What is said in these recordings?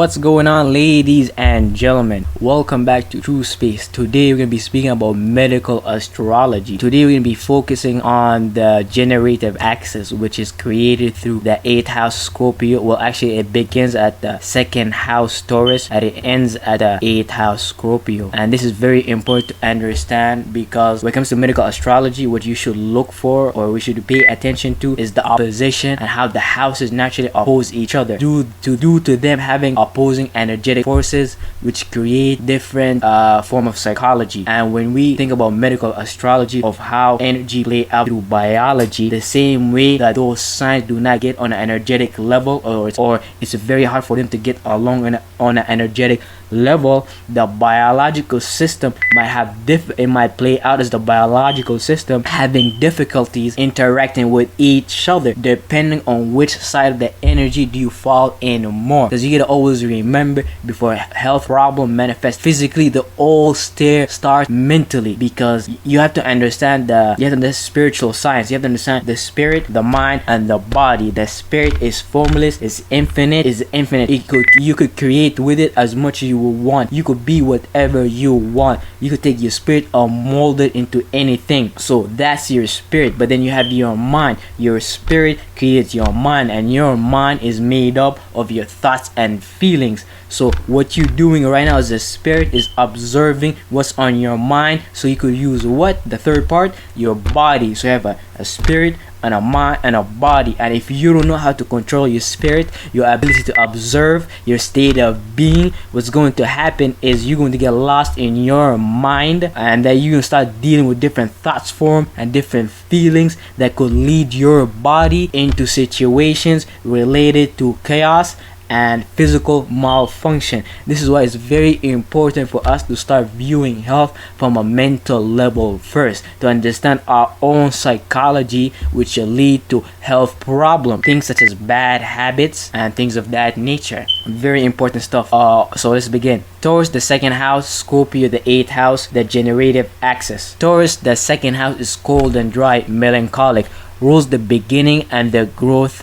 What's going on, ladies and gentlemen? Welcome back to True Space. Today we're going to be speaking about medical astrology. Today we're going to be focusing on the generative axis, which is created through the 8th house Scorpio. Well, actually it begins at the 2nd house Taurus and it ends at the 8th house Scorpio. And this is very important to understand because when it comes to medical astrology, what you should look for or we should pay attention to is the opposition and how the houses naturally oppose each other due to them having opposing energetic forces, which create different form of psychology. And when we think about medical astrology of how energy play out through biology, the same way that those signs do not get on an energetic level, or it's very hard for them to get along on an energetic level, the biological system might play out as the biological system having difficulties interacting with each other depending on which side of the energy do you fall in more. Because you gotta always remember, before a health problem manifests physically, the all starts mentally, because you have to understand the spiritual science. You have to understand the spirit, the mind, and the body. The spirit is formless, is infinite. You could create with it as much as you want. You could be whatever you want. You could take your spirit and mold it into anything. So that's your spirit. But then you have your mind. Your spirit creates your mind, and your mind is made up of your thoughts and feelings. So what you're doing right now as a spirit is observing what's on your mind, so you could use the third part, your body. So you have a spirit and a mind and a body. And if you don't know how to control your spirit, your ability to observe your state of being, what's going to happen is you're going to get lost in your mind, and then you're going to start dealing with different thoughts form and different feelings that could lead your body into situations related to chaos and physical malfunction. This is why it's very important for us to start viewing health from a mental level first, to understand our own psychology, which will lead to health problems, things such as bad habits and things of that nature. Very important stuff. So let's begin. Taurus, the 2nd house, Scorpio, the 8th house, the generative axis. Taurus, the 2nd house, is cold and dry, melancholic, rules the beginning and the growth,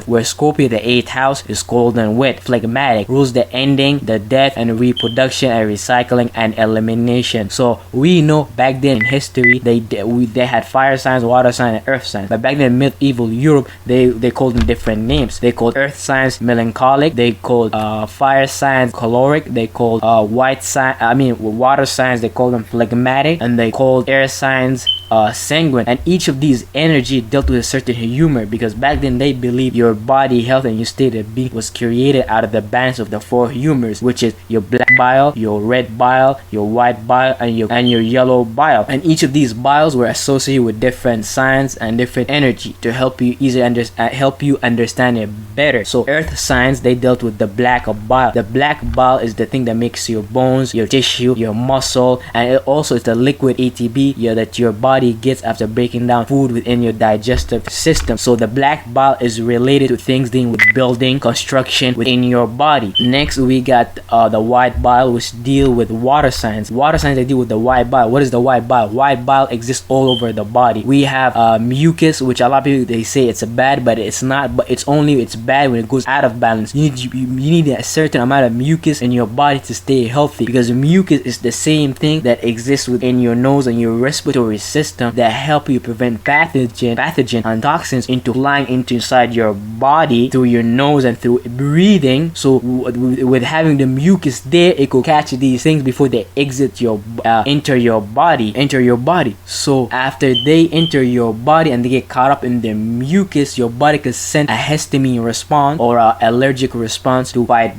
where Scorpio, the 8th house, is cold and wet, phlegmatic, rules the ending, the death, and reproduction and recycling and elimination. So we know back then in history they had fire signs, water signs, and earth signs. But back then in medieval Europe, they called them different names. They called earth signs melancholic, they called fire signs caloric, they called water signs, they called them phlegmatic, and they called air signs sanguine. And each of these energy dealt with a certain humor, because back then they believed your body health and your state of being was created out of the balance of the 4 humors, which is your black bile, your red bile, your white bile, and your yellow bile. And each of these biles were associated with different signs and different energy to help you understand it better. So earth signs, they dealt with the black bile. The black bile is the thing that makes your bones, your tissue, your muscle, and it also is the liquid ATP that your body gets after breaking down food within your digestive system. So the black bile is related to things dealing with building, construction within your body. Next we got the white bile, which deal with water signs. Water signs, they deal with the white bile. What is the white bile? White bile exists all over the body. We have mucus, which a lot of people, they say it's bad, but it's not. But it's bad when it goes out of balance. You need a certain amount of mucus in your body to stay healthy, because mucus is the same thing that exists within your nose and your respiratory system that help you prevent pathogen and toxins into flying inside your body through your nose and through breathing. So with having the mucus there, it could catch these things before they enter your body. So after they enter your body and they get caught up in the mucus, your body could send a histamine response or an allergic response to fight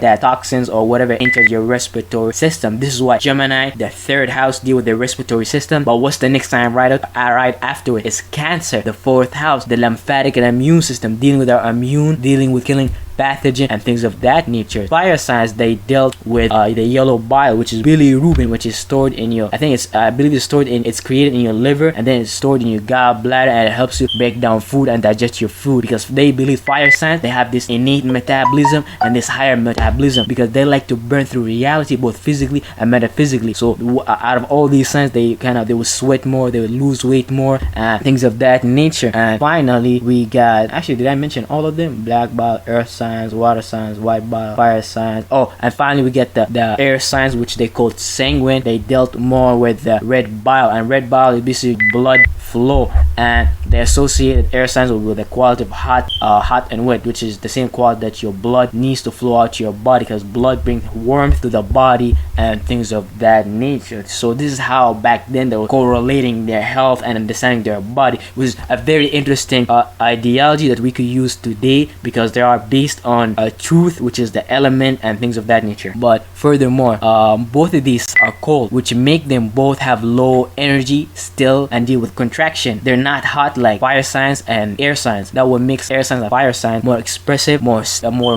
that toxins or whatever enters your respiratory system. This is why Gemini, the 3rd house, deal with the respiratory system. But what's the next sign right after it? Is Cancer, the 4th house, the lymphatic and immune system, dealing with our immune, dealing with killing pathogen and things of that nature. Fire signs, they dealt with the yellow bile, which is bilirubin, which is stored in your, it's created in your liver, and then it's stored in your gallbladder, and it helps you break down food and digest your food, because they believe fire signs, they have this innate metabolism and this higher metabolism, because they like to burn through reality both physically and metaphysically. So out of all these signs, they would sweat more, they would lose weight more, and things of that nature. And finally we got, actually, did I mention all of them? Black bile, earth sign, signs, water signs, white bile, fire signs. Oh, and finally we get the air signs, which they called sanguine. They dealt more with the red bile, and red bile is basically blood flow, and the associated air signs with the quality of hot and wet, which is the same quality that your blood needs to flow out to your body, because blood brings warmth to the body and things of that nature. So this is how back then they were correlating their health and understanding their body, which is a very interesting ideology that we could use today, because they are based on truth, which is the element and things of that nature. But furthermore, both of these are cold, which make them both have low energy still and deal with contraction. They're not hot like fire signs and air signs. That would make air signs and fire signs more expressive, more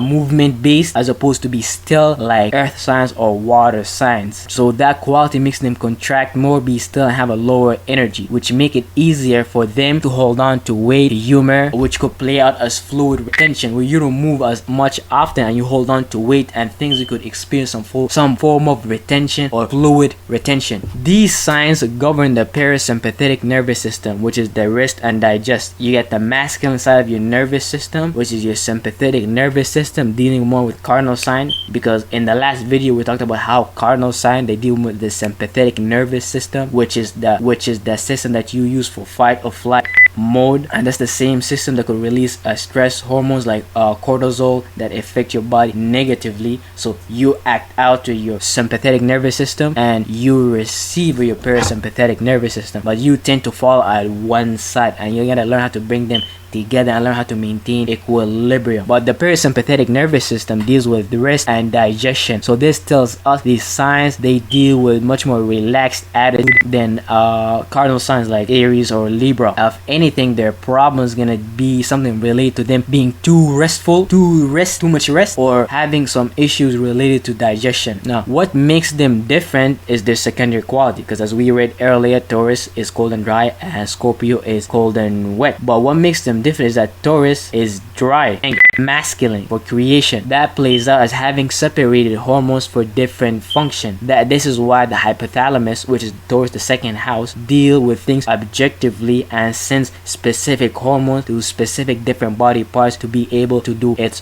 movement based, as opposed to be still like earth signs or water signs. So that quality makes them contract more, be still, and have a lower energy, which make it easier for them to hold on to weight, humor, which could play out as fluid retention, where you don't move as much often and you hold on to weight and things. You could experience some form of retention or fluid retention. These signs govern the parasympathetic nervous system, which is the rest and digest. You get the masculine side of your nervous system, which is your sympathetic nervous system, dealing more with cardinal sign, because in the last video we talked about how cardinal sign, they deal with the sympathetic nervous system, which is the system that you use for fight or flight mode, and that's the same system that could release stress hormones like cortisol that affect your body negatively. So you act out to your sympathetic nervous system and you receive your parasympathetic nervous system, but you tend to fall at one side, and you gotta learn how to bring them together and learn how to maintain equilibrium. But the parasympathetic nervous system deals with the rest and digestion. So this tells us these signs, they deal with much more relaxed attitude than cardinal signs like Aries or Libra. If anything, their problem is gonna be something related to them being too restful, too much rest, or having some issues related to digestion. Now, what makes them different is their secondary quality, because as we read earlier, Taurus is cold and dry and Scorpio is cold and wet. But what makes them different is that Taurus is dry and masculine for creation. That plays out as having separated hormones for different function. This is why the hypothalamus, which is Taurus the second house, deal with things objectively and sends specific hormones to specific different body parts to be able to do its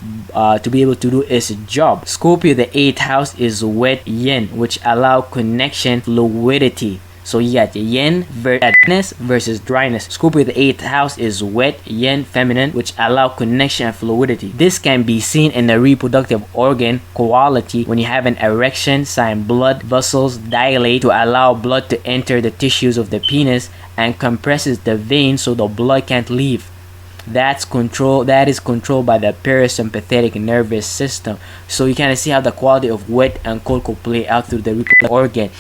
job. Scorpio the 8th house is wet yin, which allow connection, fluidity. So you got yin versus dryness. Scorpio the 8th house is wet, yin, feminine, which allow connection and fluidity. This can be seen in the reproductive organ quality when you have an erection sign. Blood vessels dilate to allow blood to enter the tissues of the penis and compresses the vein so the blood can't leave. That is controlled by the parasympathetic nervous system. So you kind of see how the quality of wet and cold could play out through the reproductive organ.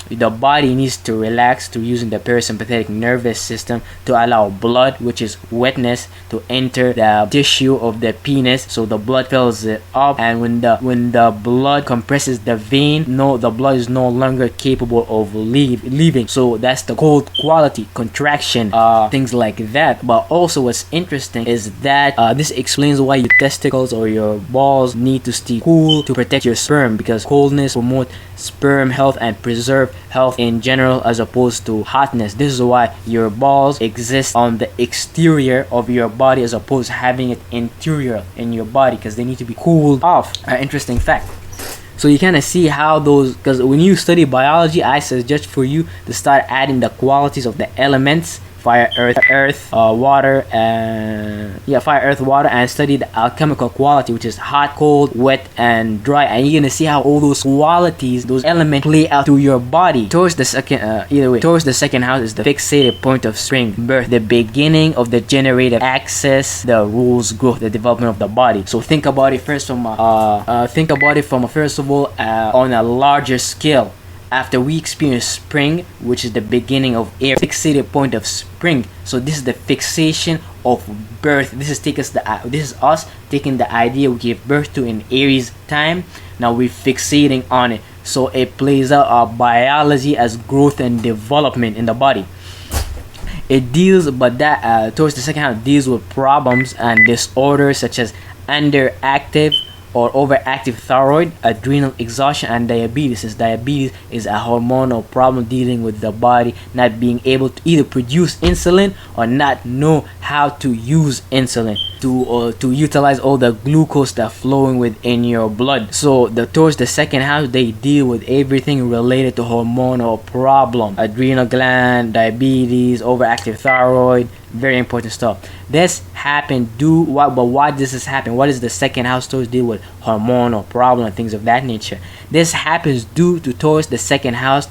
The body needs to relax through using the parasympathetic nervous system to allow blood, which is wetness, to enter the tissue of the penis, so the blood fills it up, and when the blood compresses the vein, the blood is no longer capable of leaving. So that's the cold quality, contraction, things like that. But also what's interesting is that this explains why your testicles or your balls need to stay cool to protect your sperm, because coldness promotes sperm health and preserve health in general as opposed to hotness. This is why your balls exist on the exterior of your body as opposed to having it interior in your body, because they need to be cooled off. Interesting fact. So you kind of see how those, because when you study biology, I suggest for you to start adding the qualities of the elements: fire, earth, water, and study the alchemical quality, which is hot, cold, wet, and dry. And you're gonna see how all those qualities, those elements, play out through your body. Towards the second house is the fixated point of spring, birth, the beginning of the generative axis, the rules, growth, the development of the body. So think about it first from on a larger scale. After we experience spring, which is the beginning of air, fixated point of spring. So this is the fixation of birth. This is us taking the idea we gave birth to in Aries time. Now we're fixating on it. So it plays out our biology as growth and development in the body. It deals, towards the second house deals with problems and disorders such as underactive or overactive thyroid, adrenal exhaustion, and diabetes. Since diabetes is a hormonal problem dealing with the body not being able to either produce insulin or not know how to use insulin to utilize all the glucose that's flowing within your blood. So towards the second house, they deal with everything related to hormonal problem, adrenal gland, diabetes, overactive thyroid, very important stuff. This happen but why does this happen? What is the second house Taurus deal with? Hormonal problem and things of that nature. This happens due to Taurus the second house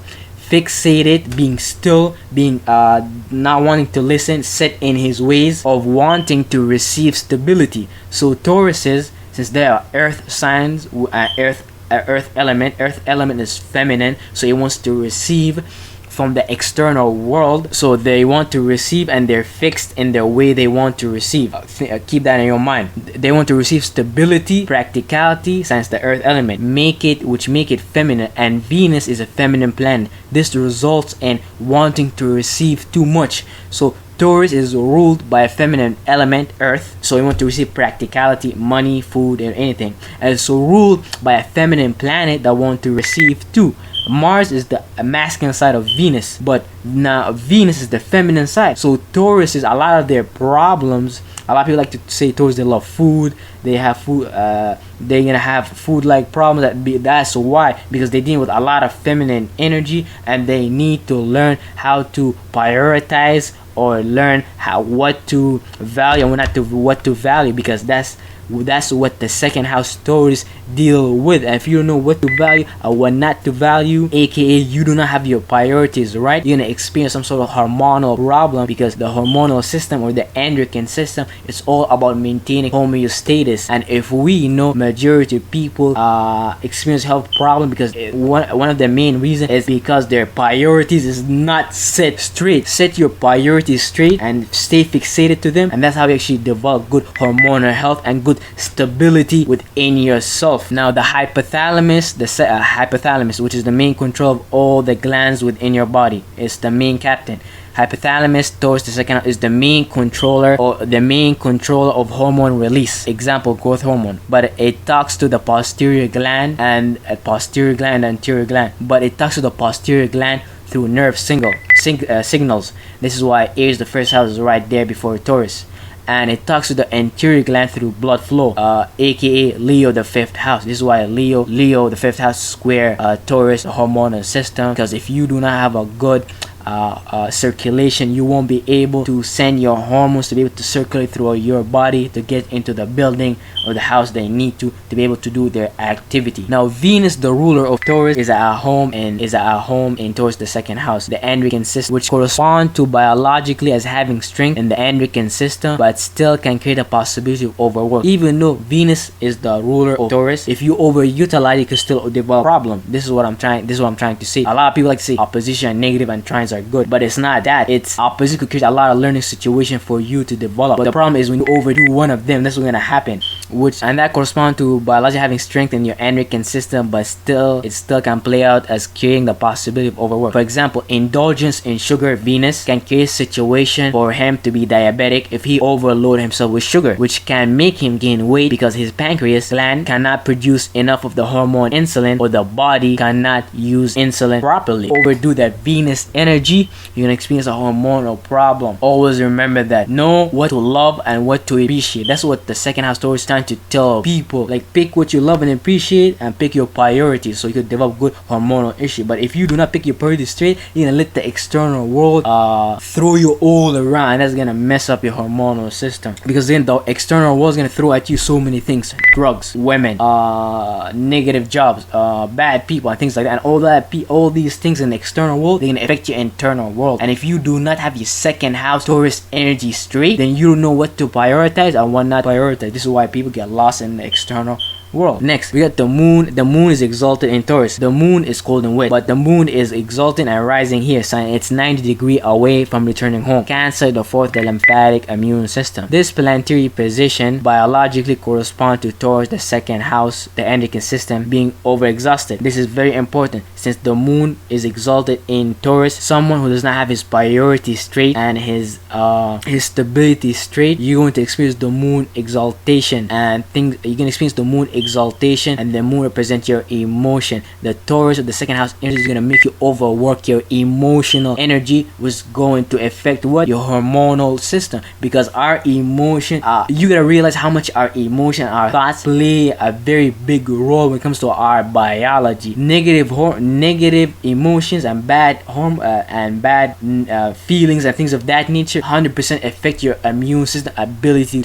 fixated, being still, being not wanting to listen, set in his ways of wanting to receive stability. So Tauruses, since they are earth signs, earth element is feminine, so it wants to receive from the external world. So they want to receive, and they're fixed in their way they want to receive. Keep that in your mind. They want to receive stability, practicality, since the earth element which make it feminine, and Venus is a feminine planet. This results in wanting to receive too much. So Taurus is ruled by a feminine element, earth, so we want to receive practicality, money, food, and anything. And it's so ruled by a feminine planet that want to receive too. Mars is the masculine side of Venus, but now Venus is the feminine side. So Taurus is a lot of their problems. A lot of people like to say Taurus, they love food. They have food. They're gonna have food-like problems. That's why, because they deal with a lot of feminine energy, and they need to learn how to prioritize or learn what to value and what to value, because that's what the second house Taurus deal with. And if you don't know what to value or what not to value, aka you do not have your priorities right, you're gonna experience some sort of hormonal problem, because the hormonal system or the endocrine system is all about maintaining homeostasis. And if we know majority of people experience health problem, because one of the main reasons is because their priorities is not set straight. Set your priorities straight and stay fixated to them, and that's how you actually develop good hormonal health and good stability within yourself. Now the hypothalamus, hypothalamus, which is the main control of all the glands within your body, is the main captain. Hypothalamus Taurus the second is the main controller of hormone release. Example, growth hormone. But it talks to the posterior gland and anterior gland. But it talks to the posterior gland through nerve signals. This is why Aries, the first house, is right there before Taurus. And it talks to the anterior gland through blood flow, aka Leo, the fifth house. This is why Leo, the fifth house, square Taurus, the hormonal system. Because if you do not have a good circulation, you won't be able to send your hormones to be able to circulate through your body to get into the building or the house they need to be able to do their activity. Now Venus, the ruler of Taurus, is at home in Taurus the second house, the endocrine system, which correspond to biologically as having strength in the endocrine system, but still can create a possibility of overwork. Even though Venus is the ruler of Taurus, if you overutilize it, you can still develop problem. This is what I'm trying to say. A lot of people like to say opposition, negative, and trines are good, but it's not that. It's opposite could create a lot of learning situation for you to develop. But the problem is when you overdo one of them, that's what's gonna happen. And that corresponds to biology having strength in your endocrine system, but it still can play out as creating the possibility of overwork. For example, indulgence in sugar, Venus, can create a situation for him to be diabetic if he overload himself with sugar, which can make him gain weight because his pancreas gland cannot produce enough of the hormone insulin, or the body cannot use insulin properly. Overdo that Venus energy, you're gonna experience a hormonal problem. Always remember that. Know what to love and what to appreciate. That's what the second house Taurus is trying to tell people. Like, pick what you love and appreciate, and pick your priorities so you could develop good hormonal issue. But if you do not pick your priorities straight, you're gonna let the external world throw you all around, and that's gonna mess up your hormonal system, because then the external world is gonna throw at you so many things: drugs, women, negative jobs, bad people, and things like that. And all these things in the external world, they're gonna affect your internal world. And if you do not have your second house Taurus energy straight, then you don't know what to prioritize and what not prioritize. This is why people get lost in the external world. Next, we got the moon. The moon is exalted in Taurus. The moon is cold and wet, but the moon is exalted and rising here, so it's 90 degrees away from returning home. Cancer, the fourth, the lymphatic immune system. This planetary position biologically corresponds to Taurus, the second house, the endocrine system, being overexhausted. This is very important, since the moon is exalted in Taurus, someone who does not have his priorities straight and his stability straight, you're going to experience the moon exaltation, and things you can experience the moon exaltation, and the moon represents your emotion. The Taurus of the second house energy is going to make you overwork your emotional energy, which is going to affect what? Your hormonal system, because our emotion, you gotta realize how much our emotion, our thoughts play a very big role when it comes to our biology. Negative emotions and bad feelings and things of that nature 100% affect your immune system ability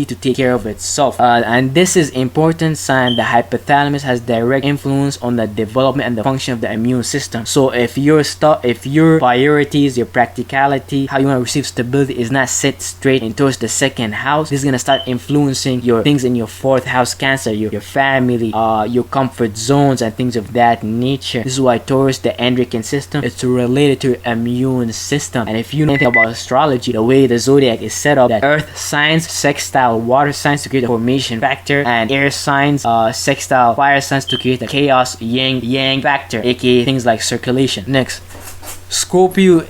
to take care of itself, and this is important sign. The hypothalamus has direct influence on the development and the function of the immune system. So if your priorities, your practicality, how you want to receive stability is not set straight in towards the second house, this is gonna start influencing your things in your fourth house, Cancer, your family, your comfort zones and things of that nature. This is why Taurus, the endocrine system, it's related to your immune system. And if you know anything about astrology, the way the zodiac is set up, that earth signs sextile water signs to create a formation factor, and air signs sextile fire signs to create a chaos yang factor, aka things like circulation. Next, Scorpio,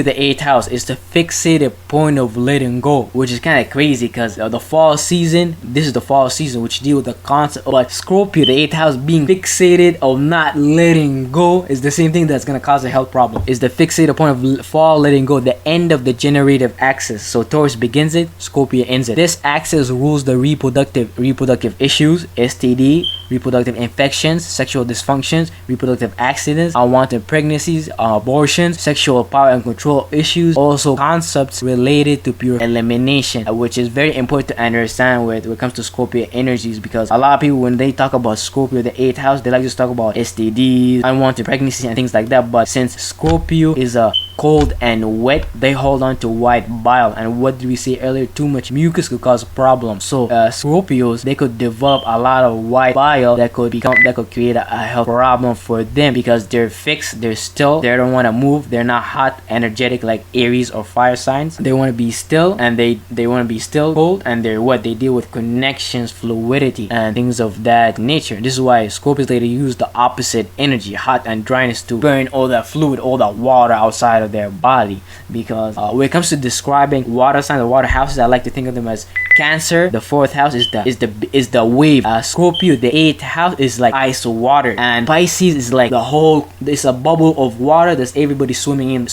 the 8th house, is the fixated point of letting go, which is kind of crazy because the fall season, this is the fall season, which deal with the concept. But Scorpio, the 8th house, being fixated of not letting go is the same thing that's going to cause a health problem. Is the fixated point of fall, letting go, the end of the generative axis. So Taurus begins it, Scorpio ends it. This axis rules the reproductive issues, STD, reproductive infections, sexual dysfunctions, reproductive accidents, unwanted pregnancies, abortions, sexual power and control issues, also concepts related to pure elimination, which is very important to understand when it comes to Scorpio energies, because a lot of people, when they talk about Scorpio, the 8th house, they like to talk about STDs, unwanted pregnancies and things like that. But since Scorpio is a cold and wet, they hold on to white bile, and what did we say earlier? Too much mucus could cause problems. So Scorpios, they could develop a lot of white bile that could create a health problem for them, because they're fixed, they're still, they don't want to move, they're not hot, energetic like Aries or fire signs. They want to be still, and they want to be still, cold, and they deal with connections, fluidity and things of that nature. This is why Scorpios later use the opposite energy, hot and dryness, to burn all that fluid, all that water outside of their body. Because when it comes to describing water signs or water houses, I like to think of them as Cancer, the 4th house, is the wave. Scorpio, the 8th house, is like ice water, and Pisces is like the whole, it's a bubble of water that's everybody swimming in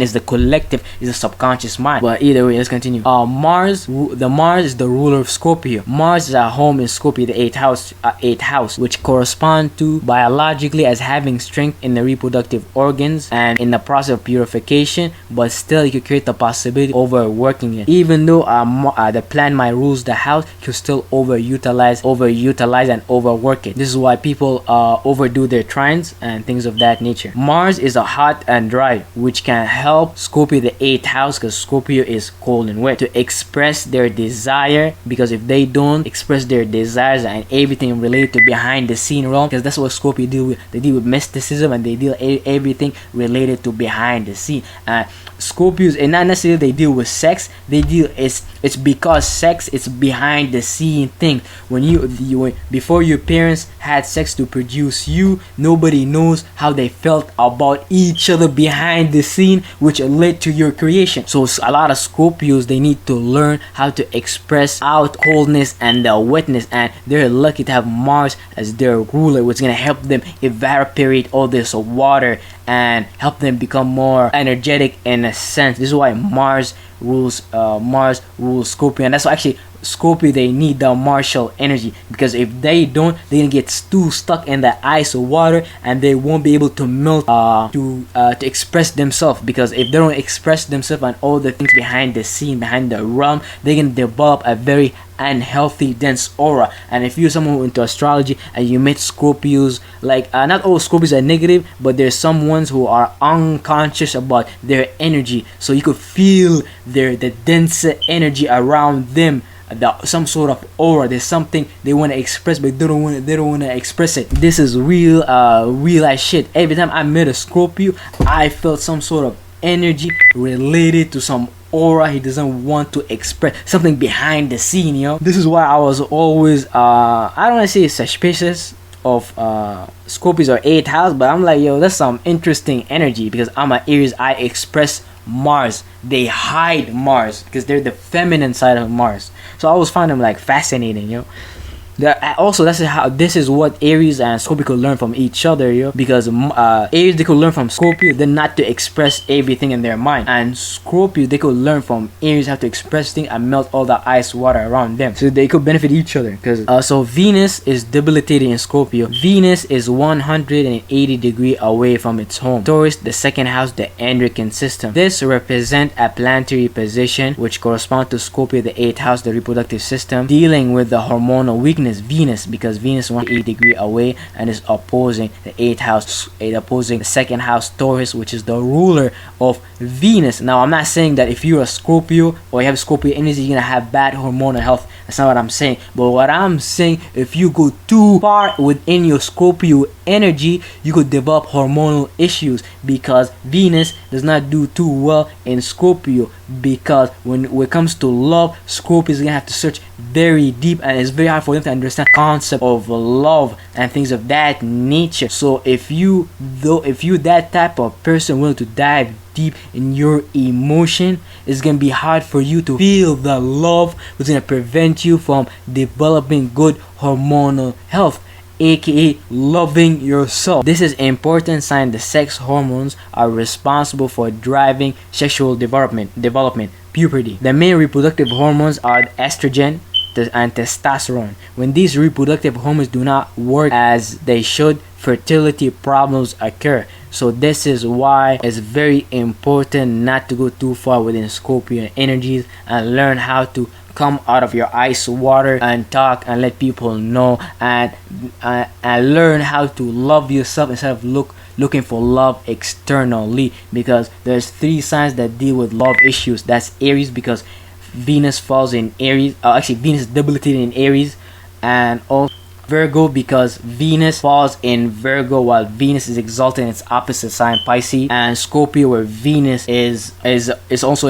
is the collective, is the subconscious mind. But either way, let's continue. Mars is the ruler of Scorpio. Mars is at home in Scorpio, the 8th house, which correspond to biologically as having strength in the reproductive organs and in the process of purification, but still you could create the possibility of overworking it. Even though the planet might rules the house, you could still overutilize and overwork it. This is why people overdo their trines and things of that nature. Mars is a hot and dry, which can help Scorpio, the 8th house, because Scorpio is cold and wet, to express their desire, because if they don't express their desires and everything related to behind the scene realm, because that's what Scorpio deal with. They deal with mysticism, and they deal everything related to behind the scene. Scorpios, and not necessarily they deal with sex, they deal, it's because sex, it's behind the scene thing. When you before your parents had sex to produce you, nobody knows how they felt about each other behind the scene, which led to your creation. So a lot of Scorpios, they need to learn how to express out coldness and the wetness, and they're lucky to have Mars as their ruler, which is gonna help them evaporate all this water and help them become more energetic in a sense. This is why Mars rules Scorpio, and that's why actually Scorpio, they need the martial energy, because if they don't, they're gonna get too stuck in the ice or water, and they won't be able to melt to express themselves. Because if they don't express themselves and all the things behind the scene, behind the realm, they can develop a very unhealthy dense aura. And if you're someone into astrology and you met Scorpios, like not all Scorpios are negative, but there's some ones who are unconscious about their energy, so you could feel the denser energy around them, some sort of aura. There's something they want to express, but they don't want to express it. This is real ass shit. Every time I met a Scorpio, I felt some sort of energy related to some aura he doesn't want to express, something behind the scene, yo. This is why I was always I don't want to say suspicious of Scorpios or 8th house, but I'm like, yo, that's some interesting energy because I'm an Aries. I express Mars. They hide Mars because they're the feminine side of Mars. So I always find them like fascinating, you know. Also, this is what Aries and Scorpio could learn from each other, yo. Because Aries, they could learn from Scorpio then not to express everything in their mind, and Scorpio, they could learn from Aries how to express things and melt all the ice water around them. So they could benefit each other. Because so Venus is debilitated in Scorpio. Venus is 180 degrees away from its home. Taurus, the second house, the endocrine system. This represents a planetary position which corresponds to Scorpio, the 8th house, the reproductive system, dealing with the hormonal weakness. Venus, because Venus is 180 degrees away and is opposing the 8th house, opposing the second house, Taurus, which is the ruler of Venus. Now, I'm not saying that if you're a Scorpio or you have Scorpio energy, you're gonna have bad hormonal health. That's not what I'm saying. But what I'm saying, if you go too far within your Scorpio energy, you could develop hormonal issues, because Venus does not do too well in Scorpio. Because when it comes to love, Scorpio is gonna have to search very deep, and it's very hard for them to understand the concept of love and things of that nature. So if you that type of person willing to dive deep in your emotion, it's gonna be hard for you to feel the love, which is gonna prevent you from developing good hormonal health, aka loving yourself. This is important sign. The sex hormones are responsible for driving sexual development, puberty. The main reproductive hormones are estrogen and testosterone. When these reproductive hormones do not work as they should, fertility problems occur. So this is why it's very important not to go too far within Scorpion energies, and learn how to come out of your ice water and talk and let people know, and learn how to love yourself instead of looking for love externally. Because there's 3 signs that deal with love issues. That's Aries, because Venus falls in Aries. Actually, Venus is debilitated in Aries, and also Virgo, because Venus falls in Virgo while Venus is exalted in its opposite sign, Pisces, and Scorpio, where Venus is also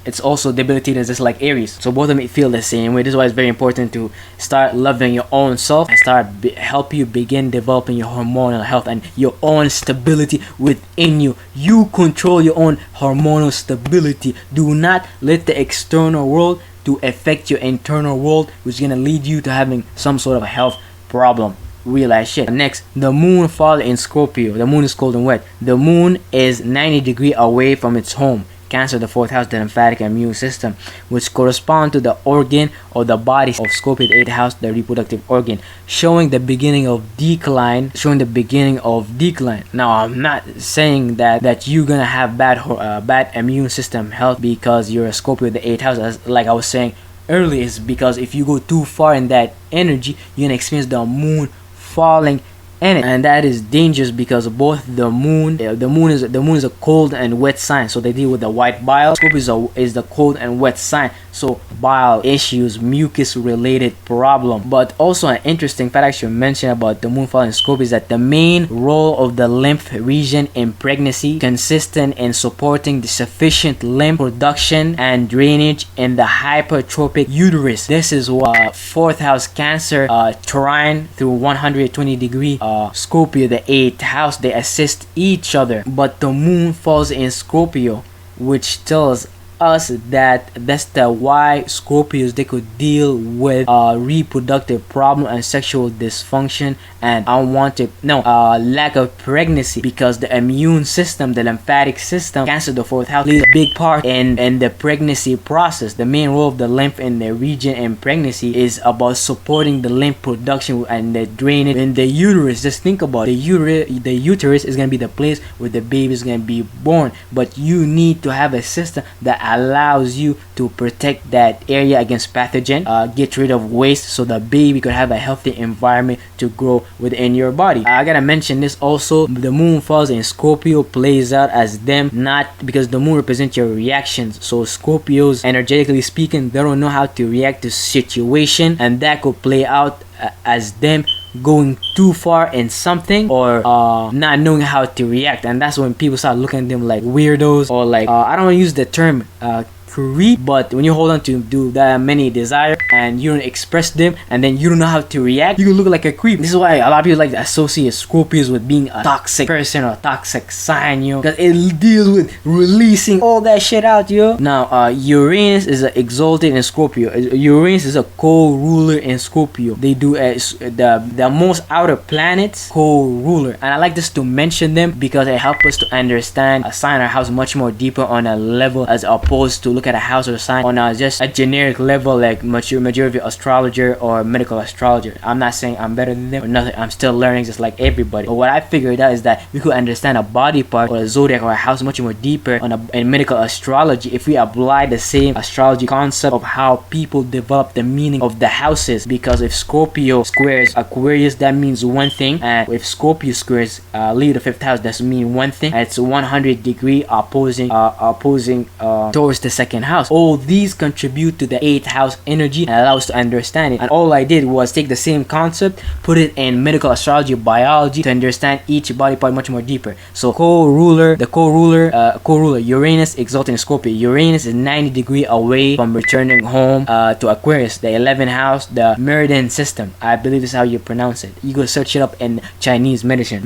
it's also debilitated just like Aries. So both of them feel the same way. This is why it's very important to start loving your own self and help you begin developing your hormonal health and your own stability within you. You control your own hormonal stability. Do not let the external world to affect your internal world, which is gonna lead you to having some sort of health problem. Realize shit. Next, the moon falls in Scorpio. The moon is cold and wet. The moon is 90 degrees away from its home, Cancer, the 4th house, the lymphatic and immune system, which correspond to the organ or the body of Scorpio, the 8th house, the reproductive organ, showing the beginning of decline. Now, I'm not saying that you're gonna have bad immune system health because you're a Scorpio, the 8th house. As like I was saying earlier, is because if you go too far in that energy, you're gonna experience the moon falling in it, and that is dangerous, because both the moon is a cold and wet sign, so they deal with the white bile. Scorpio is the cold and wet sign, so bile issues, mucus related problem. But also an interesting fact I should mention about the moon fall in Scorpio is that the main role of the lymph region in pregnancy consistent in supporting the sufficient lymph production and drainage in the hypertrophic uterus. This is what 4th house Cancer trine through 120 degree Scorpio, the 8th house, they assist each other. But the moon falls in Scorpio, which tells us that that's why Scorpios, they could deal with reproductive problem and sexual dysfunction and lack of pregnancy, because the immune system, the lymphatic system, Cancer, the 4th house, plays a big part in the pregnancy process. The main role of the lymph in the region in pregnancy is about supporting the lymph production and the drainage in the uterus. Just think about it. The uterus is going to be the place where the baby is going to be born, but you need to have a system that allows you to protect that area against pathogen, get rid of waste, so the baby could have a healthy environment to grow within your body. I gotta mention this also, the moon falls in Scorpio plays out as them, not because the moon represents your reactions. So Scorpios, energetically speaking, they don't know how to react to situation, and that could play out as them going too far in something, or not knowing how to react, and that's when people start looking at them like weirdos, or like I don't want to use the term creep, but when you hold on to do that many desire and you don't express them and then you don't know how to react, you can look like a creep. This is why a lot of people like to associate Scorpios with being a toxic person or a toxic sign, yo, because it deals with releasing all that shit out, yo. Now, Uranus is exalted in Scorpio. Uranus is a co-ruler in Scorpio. They do the most outer planets co-ruler, and I like this to mention them because it helps us to understand a sign or house much more deeper on a level, as opposed to look at a house or a sign on just a generic level like majority astrologer or medical astrologer. I'm not saying I'm better than them or nothing. I'm still learning just like everybody. But what I figured out is that we could understand a body part or a zodiac or a house much more deeper in medical astrology if we apply the same astrology concept of how people develop the meaning of the houses. Because if Scorpio squares Aquarius, that means one thing, and if Scorpio squares Leo the 5th house, that's mean one thing, and it's 100-degree opposing Taurus the 2nd house. All these contribute to the 8th house energy and allow us to understand it. And all I did was take the same concept, put it in medical astrology biology to understand each body part much more deeper. So co-ruler Uranus exalted in Scorpio. Uranus is 90-degree away from returning home to Aquarius, the 11th house, the meridian system. I believe this is how you pronounce it. You go search it up in Chinese medicine.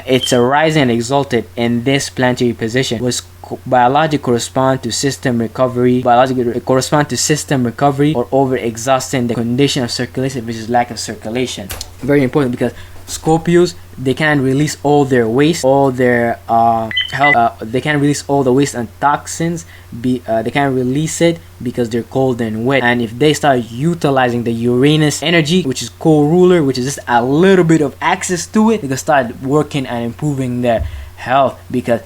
It's a rising and exalted in this planetary position was biologic correspond to system recovery. Biological correspond to system recovery or over exhausting the condition of circulation, which is lack of circulation. Very important because Scorpios, they can't release all their waste, all their health. They can't release all the waste and toxins. They can't release it because they're cold and wet. And if they start utilizing the Uranus energy, which is co-ruler, which is just a little bit of access to it, they can start working and improving their health, because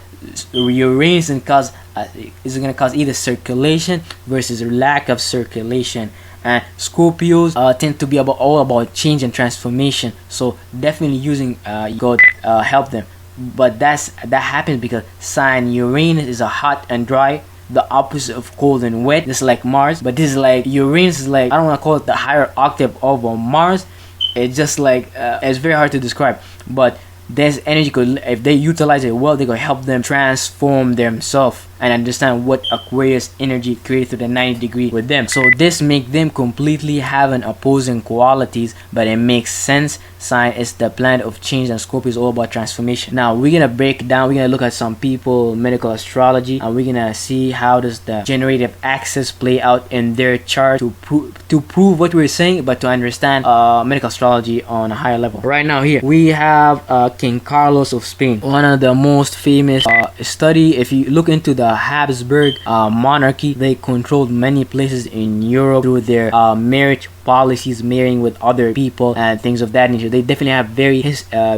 Uranus is going to cause either circulation versus lack of circulation. And Scorpios tend to be all about change and transformation, so definitely using God help them. But that happens because sign Uranus is a hot and dry, the opposite of cold and wet. This is like Mars, but this is like Uranus is like, I don't want to call it the higher octave of Mars. It's just like it's very hard to describe, but this energy could, if they utilize it well, they could help them transform themselves and understand what Aquarius energy created through the 90-degree with them. So this make them completely have an opposing qualities, but it makes sense. Sign is the planet of change and Scorpio is all about transformation. Now we're gonna break down, we're gonna look at some people medical astrology, and we're gonna see how does the generative axis play out in their chart to prove what we're saying, but to understand medical astrology on a higher level. Right now here we have King Carlos of Spain, one of the most famous study. If you look into the Habsburg monarchy, they controlled many places in Europe through their marriage policies, marrying with other people and things of that nature. They definitely have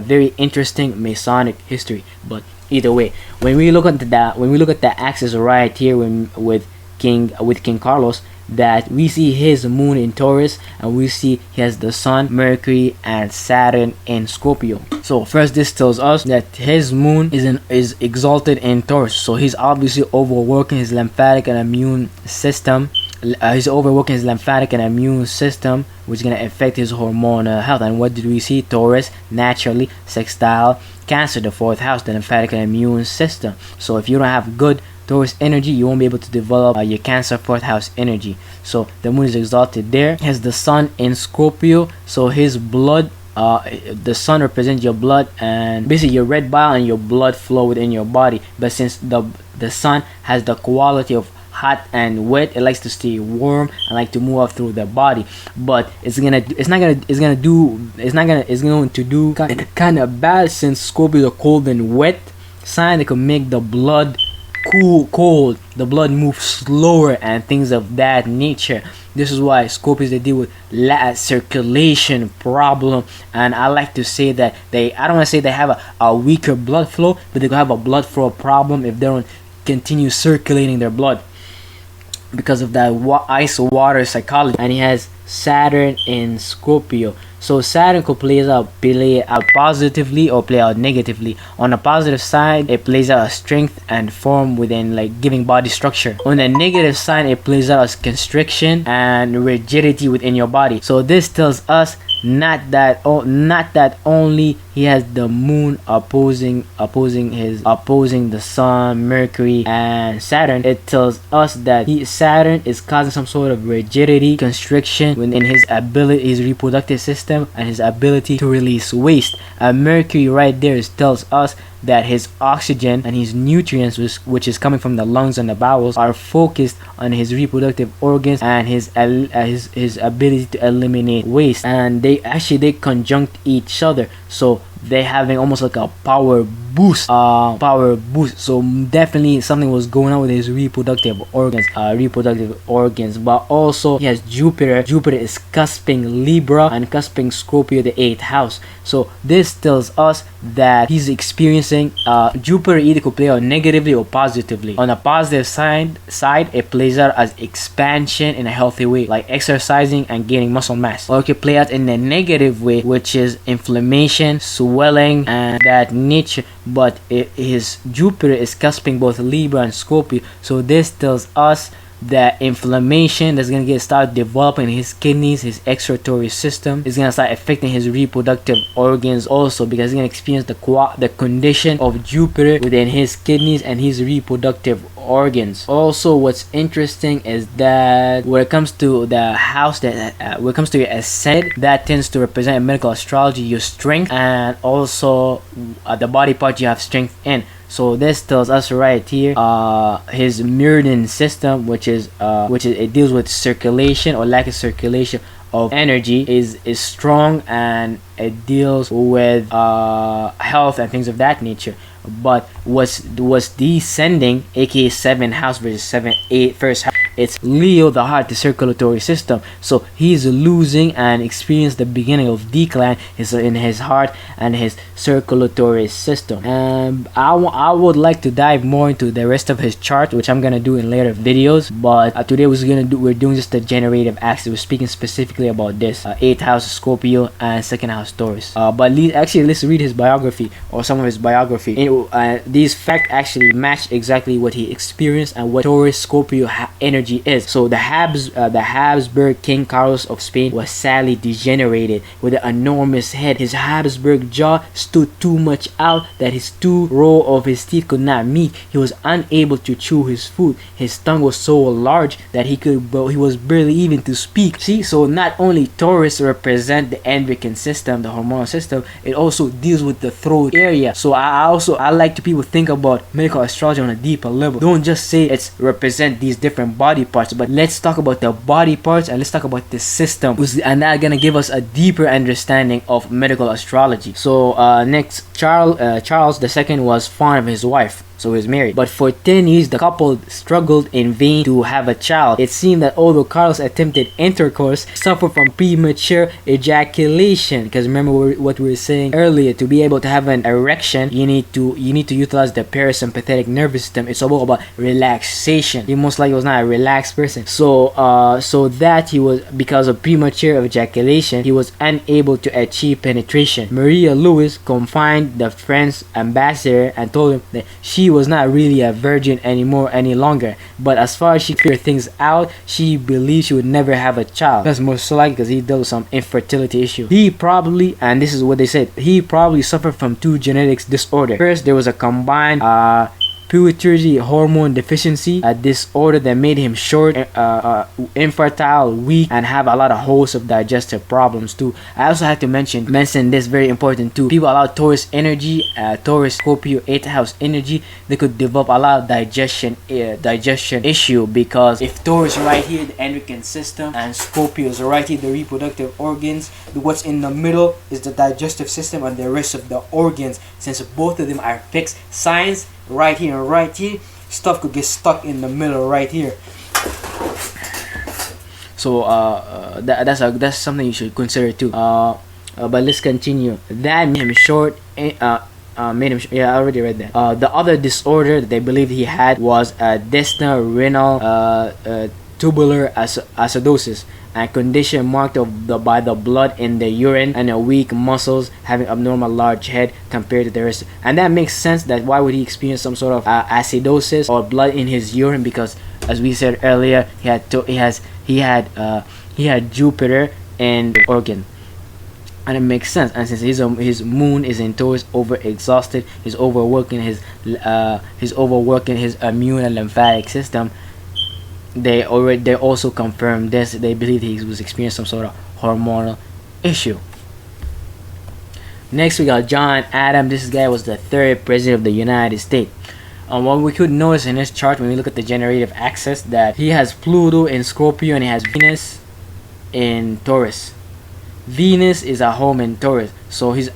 very interesting Masonic history. But either way, when we look at the axis right here with King Carlos, that we see his moon in Taurus, and we see he has the sun, Mercury, and Saturn in Scorpio. So first, this tells us that his moon is exalted in Taurus, so he's obviously overworking his lymphatic and immune system. Which is going to affect his hormonal health. And what did we see? Taurus naturally sextile Cancer, the 4th house, the lymphatic and immune system. So if you don't have good Taurus energy, you won't be able to develop your Cancer 4th house energy. So the moon is exalted there. He has the sun in Scorpio, so his blood, the sun represents your blood and basically your red bile and your blood flow within your body. But since the sun has the quality of hot and wet, it likes to stay warm and like to move up through the body. But it's going to do kind of bad, since Scorpio is a cold and wet sign. They could make the blood cold, the blood move slower and things of that nature. This is why Scorpios, they deal with circulation problem, and I like to say that I don't want to say they have a weaker blood flow, but they could have a blood flow problem if they don't continue circulating their blood because of that ice water psychology. And he has Saturn in Scorpio, so Saturn could play out positively or play out negatively. On the positive side, it plays out as strength and form within, like, giving body structure. On the negative side, it plays out as constriction and rigidity within your body. So this tells us not that only he has the moon opposing the sun, Mercury, and Saturn. It tells us that Saturn is causing some sort of rigidity, constriction in his reproductive system, and his ability to release waste. And Mercury right there tells us that his oxygen and his nutrients, which is coming from the lungs and the bowels, are focused on his reproductive organs and his ability to eliminate waste, and they conjunct each other, so they having almost like a power boost. So definitely something was going on with his reproductive organs. But also he has Jupiter is cusping Libra and cusping Scorpio, the 8th house. So this tells us that he's experiencing Jupiter either could play out negatively or positively. On a positive side, it plays out as expansion in a healthy way, like exercising and gaining muscle mass, or it could play out in a negative way, which is inflammation, swelling, and that nature. But his Jupiter is cusping both Libra and Scorpio, so this tells us that inflammation that's gonna start developing in his kidneys, his excretory system, is gonna start affecting his reproductive organs also, because he's gonna experience the condition of Jupiter within his kidneys and his reproductive organs. Also, what's interesting is that when it comes to the house when it comes to your ascendant, that tends to represent in medical astrology your strength, and also the body part you have strength in. So this tells us right here his meridian system, which is it deals with circulation or lack of circulation of energy, is strong, and it deals with health and things of that nature. But was descending, aka 7th house versus 1st house, it's Leo, the heart, the circulatory system. So he's losing and experienced the beginning of decline in his heart and his circulatory system. And I would like to dive more into the rest of his chart, which I'm gonna do in later videos. But today we're doing just the generative axis. We're speaking specifically about this 8th house Scorpio and 2nd house Taurus. But let's read his biography, or some of his biography. These facts actually match exactly what he experienced and what Taurus Scorpio energy is. So the Habsburg King Carlos of Spain was sadly degenerated with an enormous head. His Habsburg jaw stood too much out that his 2 rows of his teeth could not meet. He was unable to chew his food. His tongue was so large that he was barely even to speak. See, so not only Taurus represent the endocrine system, the hormonal system, it also deals with the throat area. So I like to people think about medical astrology on a deeper level. Don't just say it's represent these different body parts, but let's talk about the body parts and let's talk about the system, and that's gonna give us a deeper understanding of medical astrology. So next, Charles II was fond of his wife, so he was married. But for 10 years, the couple struggled in vain to have a child. It seemed that although Carlos attempted intercourse, suffered from premature ejaculation. Because remember what we were saying earlier, to be able to have an erection, you need to utilize the parasympathetic nervous system. It's all about relaxation. He most likely was not a relaxed person. So that he was, because of premature ejaculation, he was unable to achieve penetration. Maria Louise confined the French ambassador and told him that she was not really a virgin any longer, but as far as she figured things out, she believed she would never have a child. That's most likely because he dealt with some infertility issue. He probably, and this is what they said, he probably suffered from 2 genetics disorder. First, there was a combined pituitary hormone deficiency, a disorder that made him short, infertile, weak, and have a lot of hosts of digestive problems too. I also had to mention this, very important too. People allow Taurus energy, Taurus Scorpio 8th house energy, they could develop a lot of digestion issue, because if Taurus right here, the endocrine system, and Scorpio is right here, the reproductive organs, what's in the middle is the digestive system and the rest of the organs. Since both of them are fixed signs, right here and right here, stuff could get stuck in the middle right here. So that's something you should consider too. But let's continue. That made him short. Yeah, I already read that. The other disorder that they believed he had was distal renal tubular acidosis, a condition marked by the blood in the urine and a weak muscles, having abnormal large head compared to the rest. And that makes sense, that why would he experience some sort of acidosis or blood in his urine, because as we said earlier, he had Jupiter in the organ. And it makes sense, and since his moon is in Taurus, over exhausted, he's overworking his immune and lymphatic system. They also confirmed this. They believe he was experiencing some sort of hormonal issue. Next we got John Adams. This guy was the 3rd president of the United States. What we could notice in this chart when we look at the generative axis, that he has Pluto in Scorpio and he has Venus in Taurus. Venus is a home in Taurus, so he's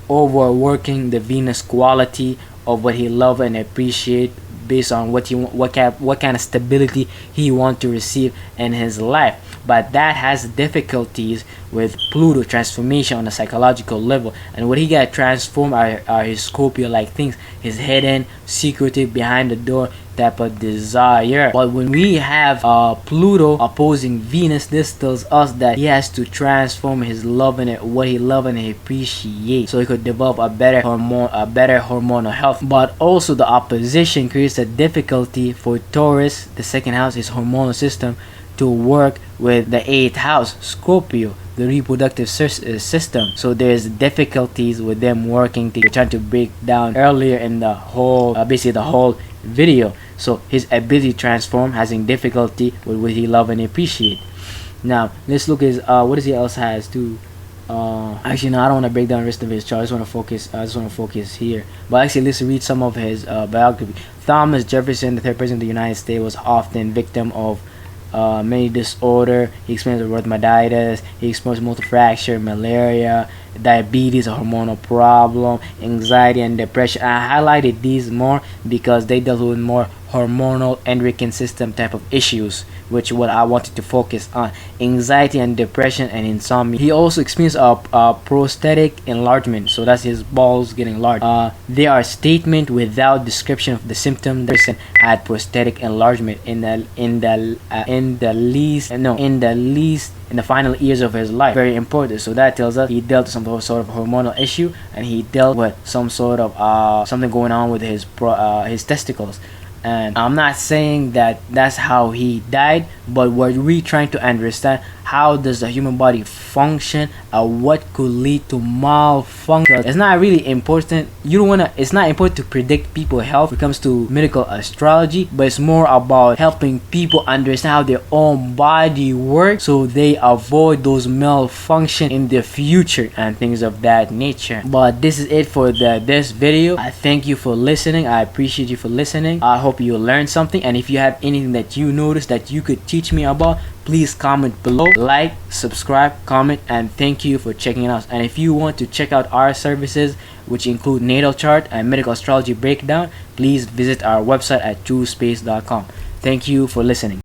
overworking the Venus quality of what he love and appreciate, based on what kind of stability he want to receive in his life. But that has difficulties with Pluto transformation on a psychological level, and what he got transformed are his Scorpio like things, his hidden, secretive, behind the door type of desire. But when we have Pluto opposing Venus, this tells us that he has to transform his love in it, what he love and he appreciate, so he could develop a better hormonal health. But also the opposition creates a difficulty for Taurus, the 2nd house, his hormonal system, to work with the 8th house, Scorpio, the reproductive system. So there's difficulties with them working together, trying to break down earlier in the whole basically the whole video. So his ability to transform, having difficulty with what he love and appreciate. Now let's look at what does he else has to actually, no, I don't want to break down the rest of his chart. I just want to focus here. But actually, let's read some of his biography. Thomas Jefferson, the 3rd president of the United States, was often victim of many disorder. He experienced erythematitis, he experienced multiple fracture, malaria, diabetes, a hormonal problem, anxiety and depression. I highlighted these more because they dealt with more hormonal endocrine system type of issues, which what I wanted to focus on: anxiety and depression and insomnia. He also experienced a prosthetic enlargement, so that's his balls getting large. They are statement without description of the symptom. The person had prosthetic enlargement in the final years of his life. Very important. So that tells us he dealt with some sort of hormonal issue, and he dealt with some sort of something going on with his testicles. And I'm not saying that that's how he died, but we're really trying to understand how does the human body function and what could lead to malfunction. It's not really important. It's not important to predict people's health when it comes to medical astrology, but it's more about helping people understand how their own body works, so they avoid those malfunction in the future and things of that nature. But this is it for this video. I thank you for listening. I appreciate you for listening. I hope you learned something, and if you have anything that you noticed that you could teach me about, please comment below, like, subscribe, comment, and thank you for checking it out. And if you want to check out our services, which include natal chart and medical astrology breakdown, please visit our website at truespace.com. Thank you for listening.